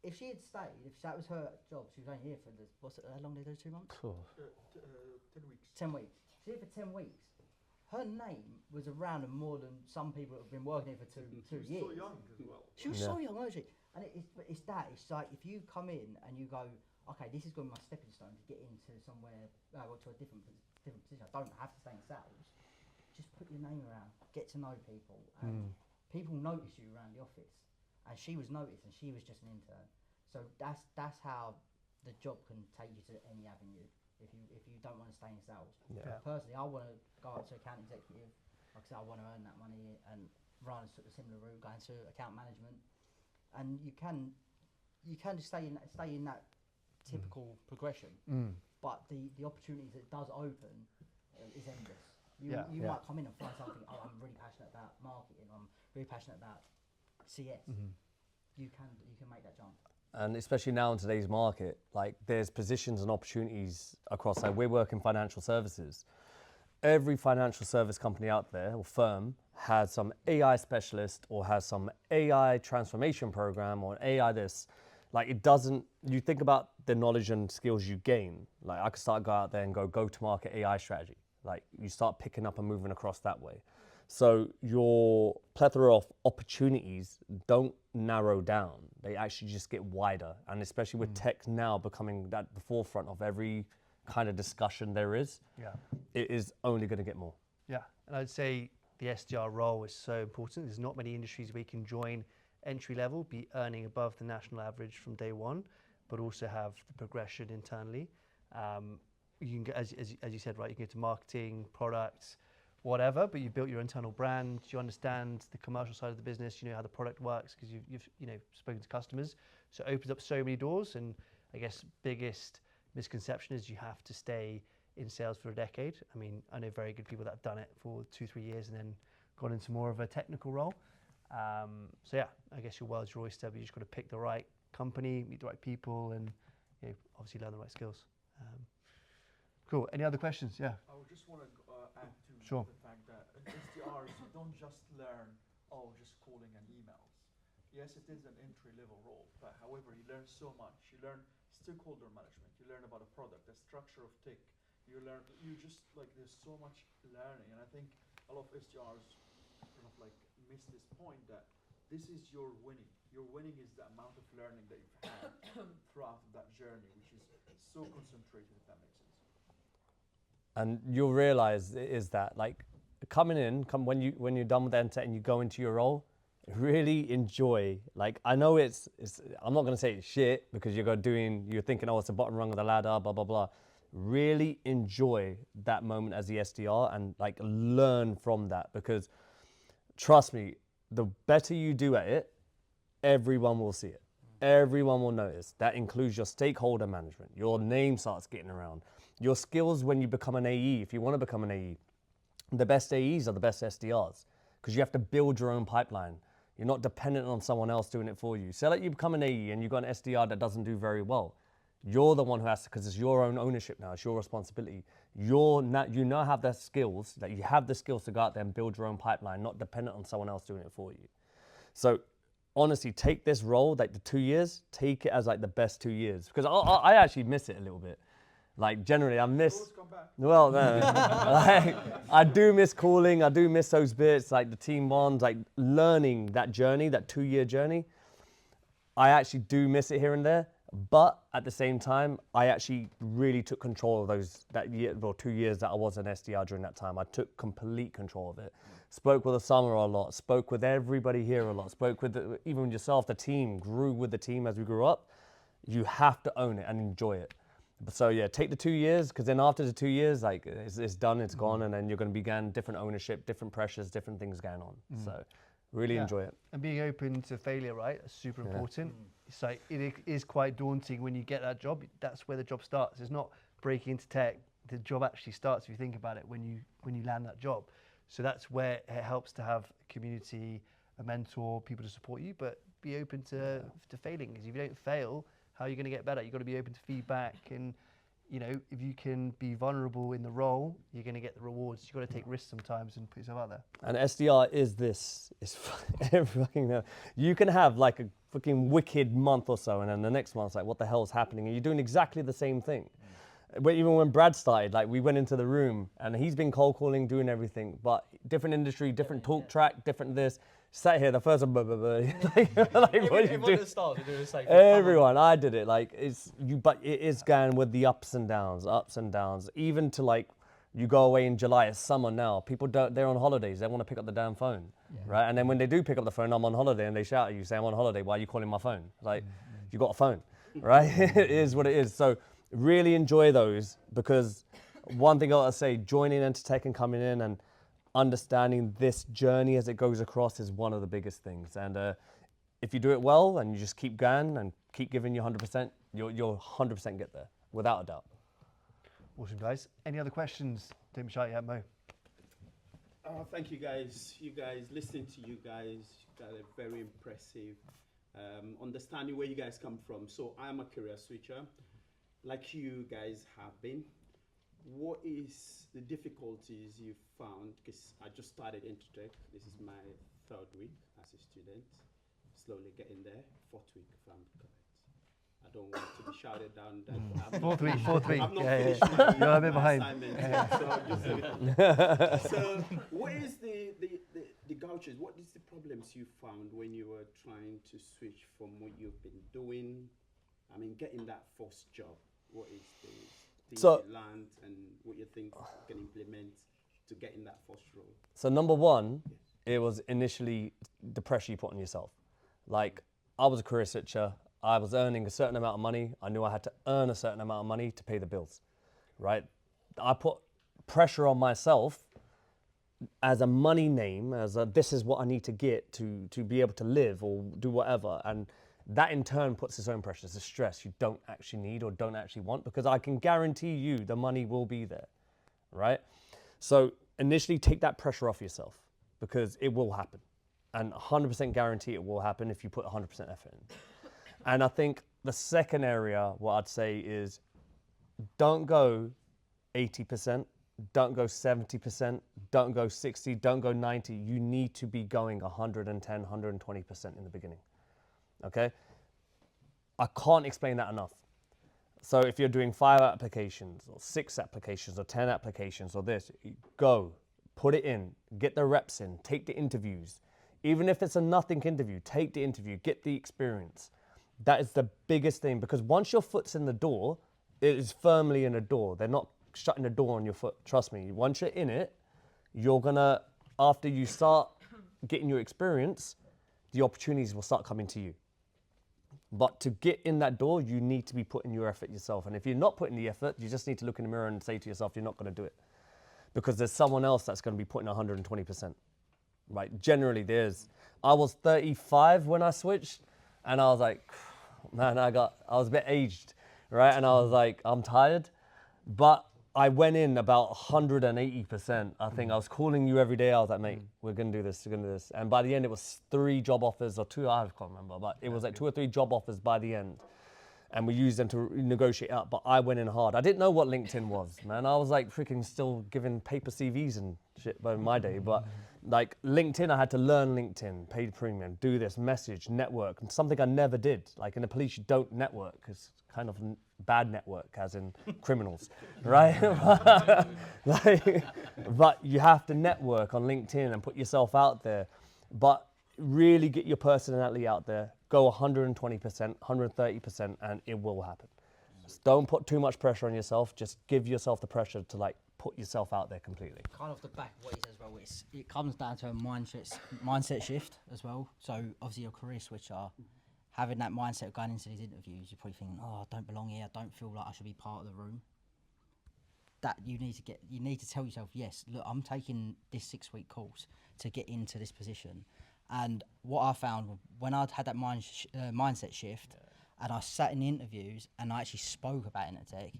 if she had stayed, if that was her job, she was only here for how long did they do? 2 months? Cool. 10 weeks. 10 weeks. She was here for 10 weeks. Her name was around more than some people that have been working here for two years. She was so young as well. She was so young, wasn't she? And it's like if you come in and you go, okay, this is going to be my stepping stone to get into somewhere, to a different position. I don't have to stay in sales. Just put your name around, get to know people, and people notice you around the office. And she was noticed, and she was just an intern. So that's how the job can take you to any avenue. If you don't want to stay in sales. Yeah. Personally, I want to go up to account executive. Like I said, I want to earn that money, and Rana's took a similar route, going to account management. And you can just stay in that typical progression. But the opportunities it does open is endless. You might come in and find something. Oh, I'm really passionate about marketing. I'm really passionate about CS. You can make that jump. And especially now in today's market, like, there's positions and opportunities across, like, we're working financial services. Every financial service company out there or firm has some AI specialist or has some AI transformation program or an AI this. Like, it doesn't, you think about the knowledge and skills you gain. Like, I could go out there and go to market AI strategy. Like, you start picking up and moving across that way. So your plethora of opportunities don't narrow down. They actually just get wider. And especially with tech now becoming at the forefront of every kind of discussion there is, it is only going to get more. Yeah, and I'd say the SDR role is so important. There's not many industries where you can join entry level, be earning above the national average from day one, but also have the progression internally. You can get, as you said, right, you can get to marketing, products, whatever, but you built your internal brand, you understand the commercial side of the business, you know how the product works because you've spoken to customers. So it opens up so many doors, and I guess biggest misconception is you have to stay in sales for a decade. I mean, I know very good people that have done it for 2-3 years and then gone into more of a technical role. So yeah, I guess your world's your oyster, but you just got to pick the right company, meet the right people, and obviously learn the right skills. Cool. Any other questions? Yeah. I would just want to add to Sure. the fact that in SDRs, you don't just learn, just calling and emails. Yes, it is an entry-level role, but however, you learn so much. You learn stakeholder management. You learn about a product, the structure of tech. There's so much learning, and I think a lot of SDRs kind of like miss this point that this is your winning. Your winning is the amount of learning that you've had throughout that journey, which is so concentrated, if that makes sense. And you'll realize is that, like, when you're done with Entr and you go into your role, really enjoy. Like, I know it's I'm not going to say it's shit because you're thinking, oh, it's the bottom rung of the ladder, blah, blah, blah. Really enjoy that moment as the SDR and, like, learn from that, because trust me, the better you do at it, everyone will see it. Everyone will notice. That includes your stakeholder management. Your name starts getting around. Your skills when you become an AE, if you want to become an AE, the best AEs are the best SDRs because you have to build your own pipeline. You're not dependent on someone else doing it for you. So like you become an AE and you've got an SDR that doesn't do very well. You're the one who has to, because it's your own ownership now, it's your responsibility. You now have the skills, that you have the skills to go out there and build your own pipeline, not dependent on someone else doing it for you. So honestly, take this role, like the 2 years, take it as like the best 2 years. Because I actually miss it a little bit. Like generally I miss, well, no, like, I do miss calling, I do miss those bits, like the team bonds, like learning that journey, that 2 year journey. I actually do miss it here and there. But at the same time, I actually really took control of that year, well, 2 years that I was an SDR during that time. I took complete control of it. Spoke with Osama a lot, spoke with everybody here a lot, spoke with even yourself, the team, grew with the team as we grew up. You have to own it and enjoy it. So yeah, take the 2 years, because then after the 2 years, like it's done, it's gone, and then you're going to begin different ownership, different pressures, different things going on. So really Yeah. enjoy it. And being open to failure, right? That's super important. It's like it is quite daunting when you get that job. That's where the job starts. It's not breaking into tech. The job actually starts, if you think about it, when you land that job. So that's where it helps to have a community, a mentor, people to support you, but be open to failing. Because if you don't fail, how are you going to get better? You've got to be open to feedback, and if you can be vulnerable in the role, you're going to get the rewards. You've got to take risks sometimes and put yourself out there. And SDR is this. It's fucking. You can have like a fucking wicked month or so, and then the next month's like, what the hell is happening? And you're doing exactly the same thing. But even when Brad started, like we went into the room, and he's been cold calling, doing everything, but different industry, different talk track, different this. Sat here, the first one, blah, blah, blah. like what are you doing? Everyone, I did it. Like but it is going with the ups and downs. Even to like, you go away in July, it's summer now. People they're on holidays. They want to pick up the damn phone, right? And then when they do pick up the phone, I'm on holiday, and they shout at you, say I'm on holiday. Why are you calling my phone? Like, you got a phone, right? It is what it is. So really enjoy those, because one thing I gotta say, joining Entr Tech and coming in and understanding this journey as it goes across is one of the biggest things. And if you do it well and you just keep going and keep giving you 100%, you'll 100% get there, without a doubt. Awesome, guys. Any other questions? Don't be shy yet, Mo. Thank you, guys. Listening to you guys are very impressive. Understanding where you guys come from. So I'm a career switcher, like you guys have been. What is the difficulties you found? Because I just started Entr Tech. This is my 3rd week as a student. Slowly getting there. 4th week, if I'm correct. I don't want to be shouted down. Fourth week. I've not Yeah, finished yeah. my, You're a bit my behind. assignment yet, so what is the gouges? What is the problems you found when you were trying to switch from what you've been doing? I mean, getting that first job. What is the things you learned and what you think you can implement to get in that first role? So number one, it was initially the pressure you put on yourself. Like, I was a career switcher. I was earning a certain amount of money. I knew I had to earn a certain amount of money to pay the bills, right? I put pressure on myself as a money name, as a, this is what I need to get to be able to live or do whatever. And that in turn puts its own pressures, the stress you don't actually need or don't actually want, because I can guarantee you the money will be there, right? So initially take that pressure off yourself, because it will happen. And 100% guarantee it will happen if you put 100% effort in. And I think the second area, what I'd say is, don't go 80%, don't go 70%, don't go 60, don't go 90. You need to be going 110, 120% in the beginning, okay? I can't explain that enough. So if you're doing 5 applications or 6 applications or 10 applications or this, go, put it in, get the reps in, take the interviews. Even if it's a nothing interview, take the interview, get the experience. That is the biggest thing, because once your foot's in the door, it is firmly in the door. They're not shutting the door on your foot. Trust me, once you're in it, you're gonna, after you start getting your experience, the opportunities will start coming to you. But to get in that door, you need to be putting your effort yourself. And if you're not putting the effort, you just need to look in the mirror and say to yourself, you're not gonna do it. Because there's someone else that's gonna be putting 120%. Right, generally I was 35 when I switched, and I was like, man, I was a bit aged, right? And I was like, I'm tired, but I went in about 180%. I think I was calling you every day. I was like, mate, we're gonna do this, we're gonna do this. And by the end, it was 3 job offers or 2, I can't remember, but it was like 2 or 3 job offers by the end. And we used them to negotiate out, but I went in hard. I didn't know what LinkedIn was, man. I was like freaking still giving paper CVs and shit by my day, but like LinkedIn, I had to learn LinkedIn, paid premium, do this, message, network, something I never did. Like in the police, you don't network, it's kind of bad network, as in criminals, right? But you have to network on LinkedIn and put yourself out there, but really get your personality out there. Go 120%, 130%, and it will happen. Just don't put too much pressure on yourself. Just give yourself the pressure to like put yourself out there completely. Kind of the back of what he says as well, it comes down to a mindset shift as well. So obviously your career switcher, having that mindset of going into these interviews, you're probably thinking, oh, I don't belong here, I don't feel like I should be part of the room. That you need to tell yourself, yes, look, I'm taking this 6-week course to get into this position. And what I found when I'd had that mindset shift, and I sat in the interviews and I actually spoke about Entr Tech,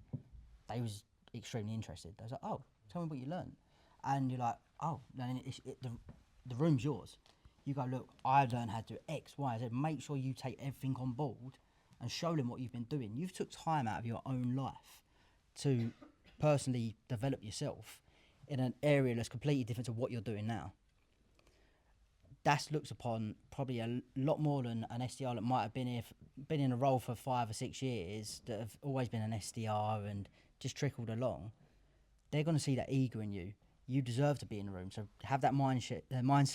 they was extremely interested. They was like, oh, tell me what you learned. And you're like, oh, then the room's yours. You go, look, I learned how to do X, Y, Z. Make sure you take everything on board and show them what you've been doing. You've took time out of your own life to personally develop yourself in an area that's completely different to what you're doing now. That's looked upon probably a lot more than an SDR that might have been in a role for 5 or 6 years, that have always been an SDR and just trickled along. They're going to see that eager in you. You deserve to be in the room. So have that mindset. I can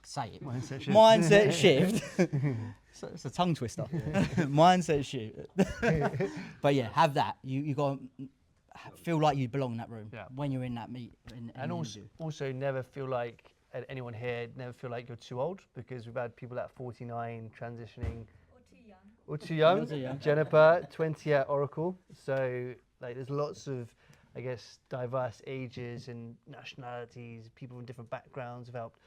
say it. Mindset shift. Mindset shift. It's a tongue twister. Mindset shift. But yeah, have that. You got to feel like you belong in that room when you're in that And also never feel like anyone here never feel like you're too old, because we've had people at 49 transitioning. Or too young. Jennifer, 20 at Oracle. So like there's lots of, I guess, diverse ages and nationalities, people from different backgrounds have helped.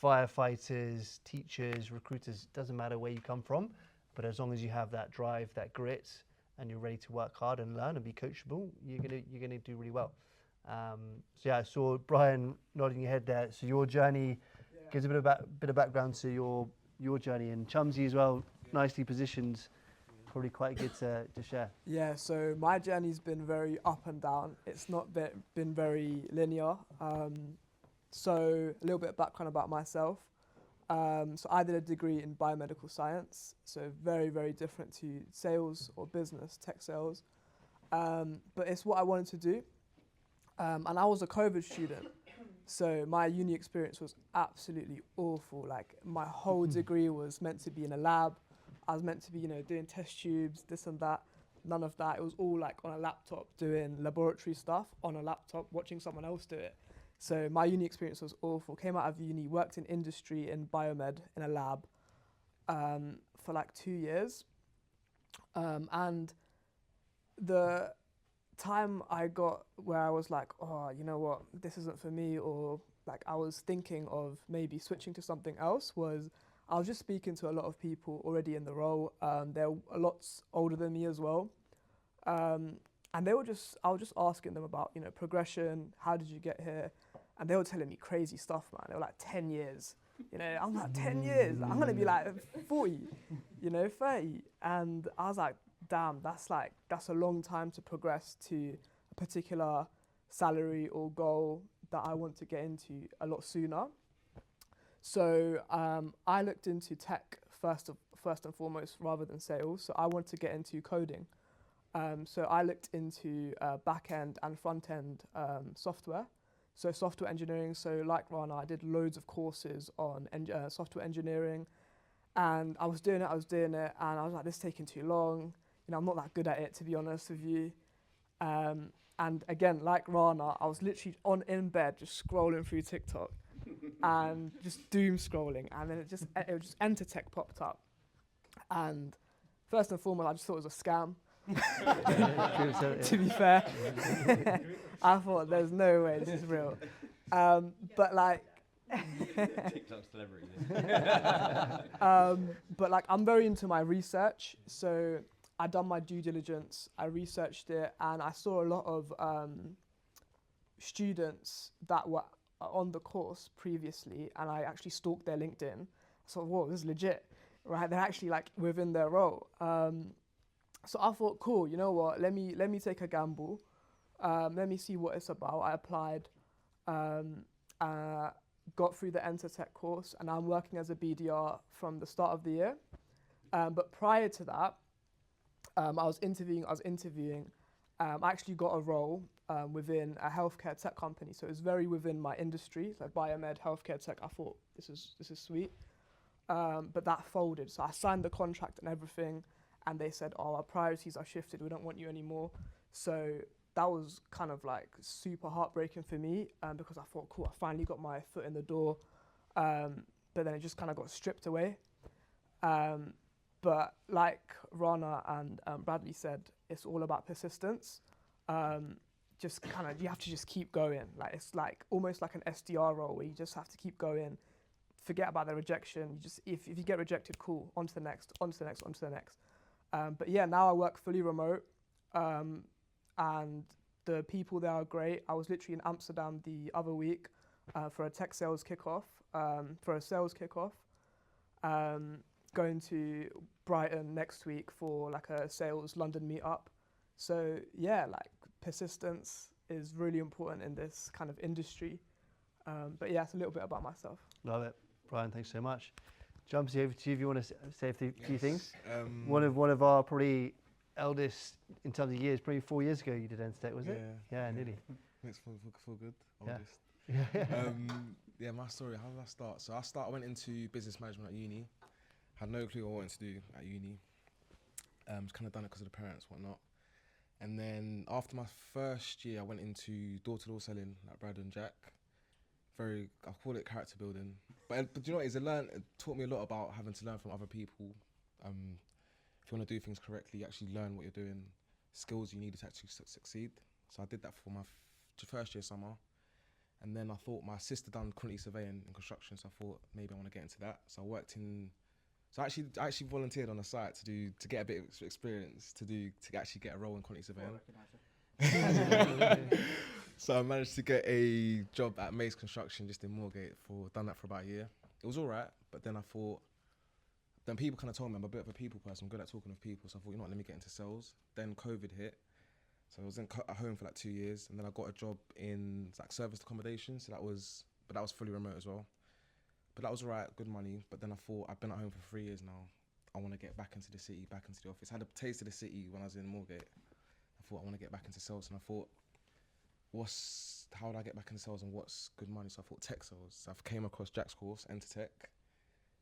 Firefighters, teachers, recruiters, doesn't matter where you come from, but as long as you have that drive, that grit, and you're ready to work hard and learn and be coachable, you're gonna do really well. So yeah, I saw Brian nodding your head there. So your journey gives a bit of background to your journey, and Chumsy as well, nicely positioned. Probably quite good to share. Yeah, so my journey's been very up and down. It's not been very linear. So a little bit of background about myself. So I did a degree in biomedical science, so very, very different to sales or business, tech sales. But it's what I wanted to do. And I was a COVID student, so my uni experience was absolutely awful. Like my whole degree was meant to be in a lab. I was meant to be, doing test tubes, this and that. None of that. It was all like on a laptop, doing laboratory stuff on a laptop, watching someone else do it. So my uni experience was awful. Came out of uni, worked in industry in biomed in a lab for like 2 years. And the time I got where I was like, oh, you know what, this isn't for me, or like I was thinking of maybe switching to something else, was I was just speaking to a lot of people already in the role. They're a lot older than me as well. And I was just asking them about, progression, how did you get here? And they were telling me crazy stuff, man. They were like 10 years. I'm like, 10 years? I'm going to be like 40, 30. And I was like, damn, that's a long time to progress to a particular salary or goal that I want to get into a lot sooner. So I looked into tech first and foremost rather than sales. So I wanted to get into coding. So I looked into back-end and front-end software. So software engineering. So like Rana, I did loads of courses on software engineering. And I was doing it, and I was like, this is taking too long. I'm not that good at it, to be honest with you. And again, like Rana, I was literally in bed just scrolling through TikTok. And just doom scrolling, and then it was just Entr Tech popped up, and first and foremost I just thought it was a scam. To be fair, I thought there's no way this is real, but like TikTok celebrity. but like I'm very into my research, so I done my due diligence, I researched it, and I saw a lot of students that were on the course previously, and I actually stalked their LinkedIn. I thought, whoa, this is legit, right? They're actually like within their role. So I thought, cool, you know what? Let me take a gamble. Let me see what it's about. I applied, got through the Entr Tech course, and I'm working as a BDR from the start of the year. But prior to that, I was interviewing. I actually got a role within a healthcare tech company, so it's very within my industry, like biomed, healthcare tech. I thought this is sweet, but that folded. So I signed the contract and everything, and they said, "Oh, our priorities are shifted. We don't want you anymore." So that was kind of like super heartbreaking for me, because I thought, cool, I finally got my foot in the door, but then it just kind of got stripped away. But like Rana and Bradley said, it's all about persistence. Just kind of, you have to just keep going. Like it's like almost like an SDR role where you just have to keep going. Forget about the rejection. You just if you get rejected, cool, on to the next, on to the next, on to the next. But yeah, now I work fully remote, and the people there are great. I was literally in Amsterdam the other week for a tech sales kickoff, going to Brighton next week for like a sales London meetup. So yeah, like persistence is really important in this kind of industry. But yeah, it's a little bit about myself. Love it. Brian, thanks so much. Jumpsy, over to you if you want to say a few things. One of our probably eldest in terms of years, probably 4 years ago you did Entr Tech, was it? Yeah, nearly. Makes feel good. Yeah. Oldest. Yeah, my story, how did I start? So I went into business management at uni. Had no clue what I wanted to do at uni. Just kind of done it because of the parents, whatnot. And then after my first year, I went into door-to-door selling, like Brad and Jack. I call it character building. But do you know what it is? It taught me a lot about having to learn from other people. If you want to do things correctly, you actually learn what you're doing, skills you need to actually succeed. So I did that for my first year summer. And then I thought my sister done quantity surveying and construction, so I thought maybe I want to get into that. So I actually volunteered on the site to get a bit of experience to actually get a role in quantity surveying. So I managed to get a job at Mace Construction just in Moorgate. Done that for about a year. It was all right, but then then people kind of told me I'm a bit of a people person. I'm good at talking with people, so I thought, you know what, let me get into sales. Then COVID hit, so I was at home for like 2 years, and then I got a job in like serviced accommodation. So that was fully remote as well. But that was all right, good money. But then I thought, I've been at home for 3 years now. I want to get back into the city, back into the office. I had a taste of the city when I was in Moorgate. I thought I want to get back into sales, and I thought, how would I get back into sales and what's good money? So I thought tech sales. So I came across Jack's course, Entr Tech.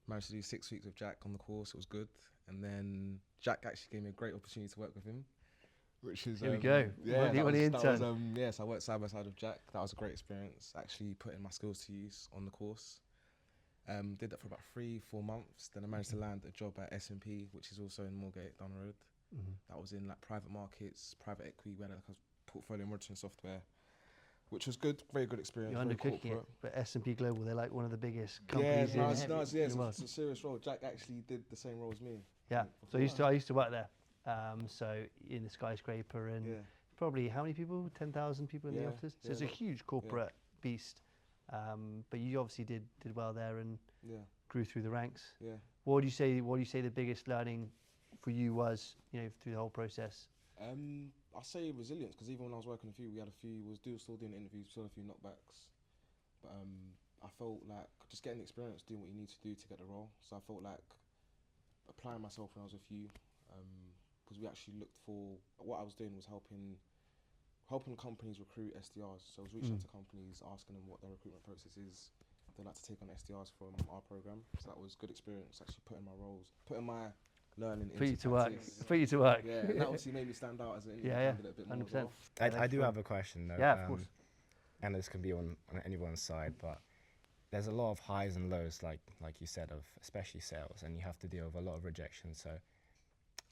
Managed to do 6 weeks with Jack on the course. It was good. And then Jack actually gave me a great opportunity to work with him, which is here we go. Yeah, What the intern. So I worked side by side with Jack. That was a great experience. Actually putting my skills to use on the course. Did that for about 3-4 months. Then I managed to land a job at S&P, which is also in Moorgate down the road. That was in like private markets, private equity, where like a portfolio monitoring software, which was good, very good experience. You're very undercooking it, corporate. but S&P Global, they're like one of the biggest companies in the world. It's a serious role. Jack actually did the same role as me. Yeah, so I used to work there. So in the skyscraper, and probably how many people? 10,000 people in the office. So it's a huge corporate beast. But you obviously did well there and grew through the ranks. Yeah. What would you say the biggest learning for you was, through the whole process? I say resilience, because even when I was working we was still doing interviews, still a few knockbacks. But I felt like just getting experience, doing what you need to do to get the role. So I felt like applying myself when I was with you, because we actually looked for, what I was doing was helping companies recruit SDRs. So I was reaching out to companies, asking them what their recruitment process is. They'd like to take on SDRs from our program. So that was good experience, actually putting my learning Put you into to work. practice. Put you to work. Yeah, and that obviously made me stand out as an candidate a bit more as 100%. well. I do have a question though. Yeah, of course. And this can be on anyone's side, but there's a lot of highs and lows, like you said, of especially sales, and you have to deal with a lot of rejection. So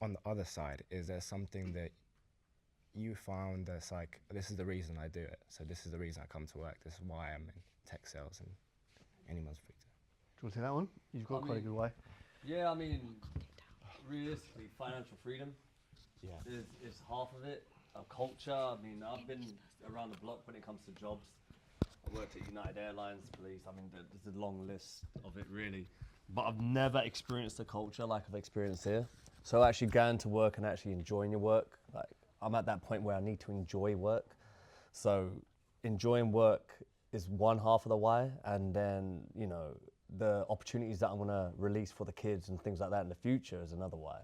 on the other side, is there something that you found that's like, this is the reason I do it, so this is the reason I come to work, this is why I'm in tech sales, and anyone's free to? Do you want to take that one? You've got quite a good why. Yeah, I mean, realistically, financial freedom is half of it. Culture, I mean, I've been around the block when it comes to jobs. I worked at United Airlines, police, I mean, there's a long list of it really. But I've never experienced the culture like I've experienced here. So actually going to work and actually enjoying your work, like I'm at that point where I need to enjoy work. So enjoying work is one half of the why, and then, the opportunities that I'm gonna release for the kids and things like that in the future is another why.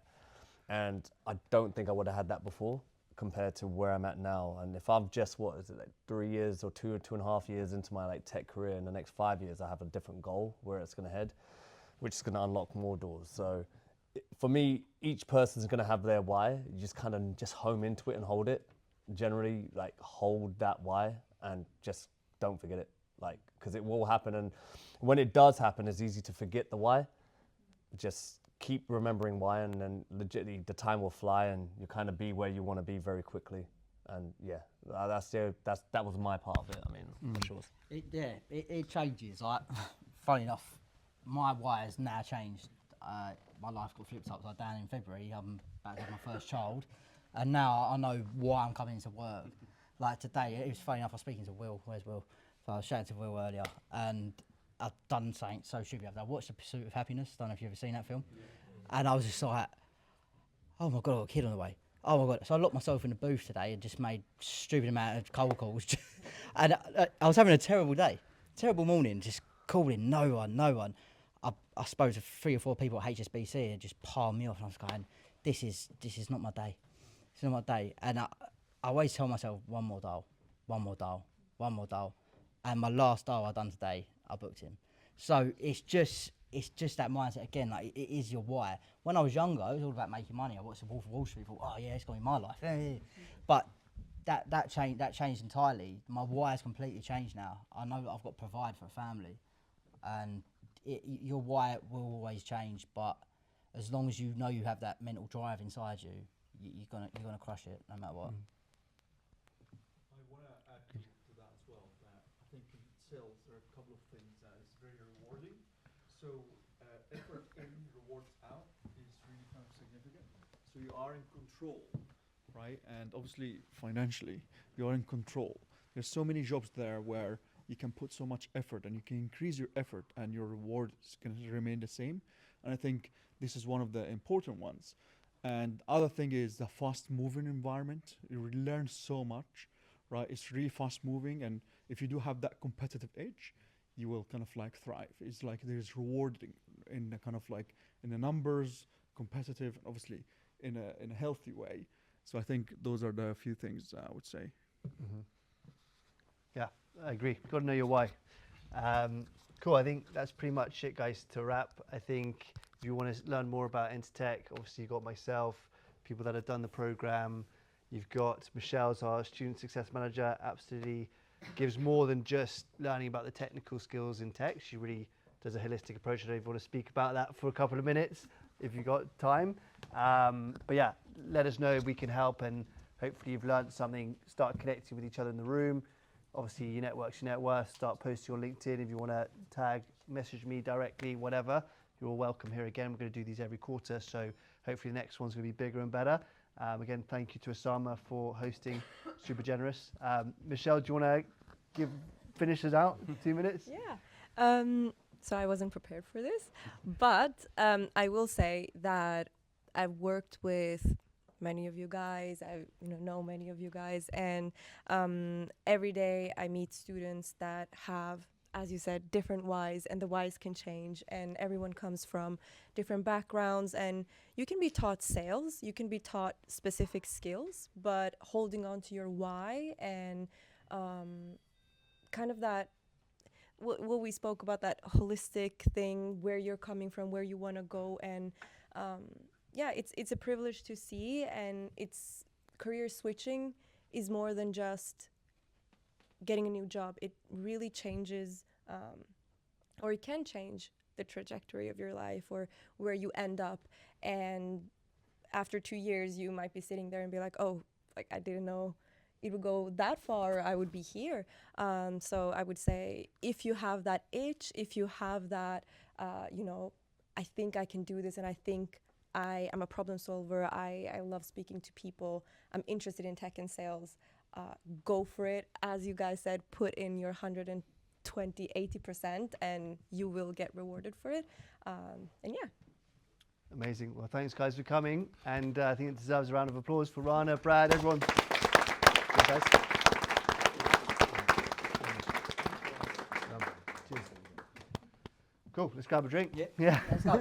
And I don't think I would have had that before compared to where I'm at now. And if I'm just, 3 years or 2.5 years into my tech career, in the next 5 years, I have a different goal where it's gonna head, which is gonna unlock more doors. So for me, each person's gonna have their why. You just kind of just home into it and hold it. Generally, hold that why and just don't forget it. Because it will happen, and when it does happen, it's easy to forget the why. Just keep remembering why, and then legitimately the time will fly, and you kind of be where you want to be very quickly. And yeah, that was my part of it. I mean, for sure. It changes. Like, funny enough, my why has now changed. My life got flipped upside down in February. I'm about to have my first child, and now I know why I'm coming into work. Like today, it was funny enough. I was speaking to Will. Where's Will? So I was chatting to Will earlier, and I've done something so stupid. I watched The Pursuit of Happiness. Don't know if you've ever seen that film. And I was just like, oh my God, I've got a kid on the way. Oh my God. So I locked myself in the booth today and just made stupid amount of cold calls. And I was having a terrible day, terrible morning, just calling no one. I suppose 3 or 4 people at HSBC had just piled me off, and I was going, this is not my day. It's not my day. And I always tell myself, one more dial. And my last dial I done today, I booked him. So it's just that mindset again. Like, it is your why. When I was younger, it was all about making money. I watched The Wolf of Wall Street. Thought, oh yeah, it's gonna be my life. But that changed entirely. My why has completely changed now. I know that I've got to provide for a family, and your why will always change. But as long as you know you have that mental drive inside you, you're gonna crush it no matter what. I want to add to that as well, that I think in sales there are a couple of things that is very rewarding. So effort in, rewards out is really kind of significant. So you are in control, right? And obviously financially, you are in control. There's so many jobs there where you can put so much effort and you can increase your effort and your reward is going to remain the same. And I think this is one of the important ones. And other thing is the fast moving environment. You really learn so much, right? It's really fast moving, and if you do have that competitive edge, you will kind of like thrive. It's like there's rewarding in the kind of like in the numbers, competitive, and obviously in a healthy way. So I think those are the few things I would say. Yeah, I agree. Got to know your why. Cool. I think that's pretty much it, guys, to wrap. I think if you want to learn more about Entr Tech, obviously you've got myself, people that have done the program. You've got Michelle's our student success manager, absolutely gives more than just learning about the technical skills in tech. She really does a holistic approach. I don't even want to speak about that for a couple of minutes if you've got time. But yeah, let us know if we can help, and hopefully you've learned something, start connecting with each other in the room. Obviously your network's your net worth. Start posting on LinkedIn if you want to tag, message me directly, whatever. You're all welcome here again. We're going to do these every quarter, so hopefully the next one's going to be bigger and better. Again, thank you to Osama for hosting, super generous. Michelle, do you want to finish us out in 2 minutes? Yeah. So I wasn't prepared for this, but I will say that I've worked with many of you guys. I know many of you guys, and every day I meet students that have, as you said, different whys, and the whys can change, and everyone comes from different backgrounds, and you can be taught sales, you can be taught specific skills, but holding on to your why and kind of that, what we spoke about, that holistic thing, where you're coming from, where you want to go, and yeah, it's a privilege to see, and it's career switching is more than just getting a new job. It really changes, or it can change the trajectory of your life or where you end up. And after 2 years, you might be sitting there and be like, oh, like I didn't know it would go that far, I would be here. So I would say, if you have that itch, if you have that, I think I can do this, and I think I am a problem solver, I love speaking to people, I'm interested in tech and sales, go for it. As you guys said, put in your 120-80% and you will get rewarded for it. And yeah. Amazing. Well, thanks guys for coming, and I think it deserves a round of applause for Rana, Brad, everyone. Thanks, guys. Cheers. Cool. Let's grab a drink. Yeah. Let's go.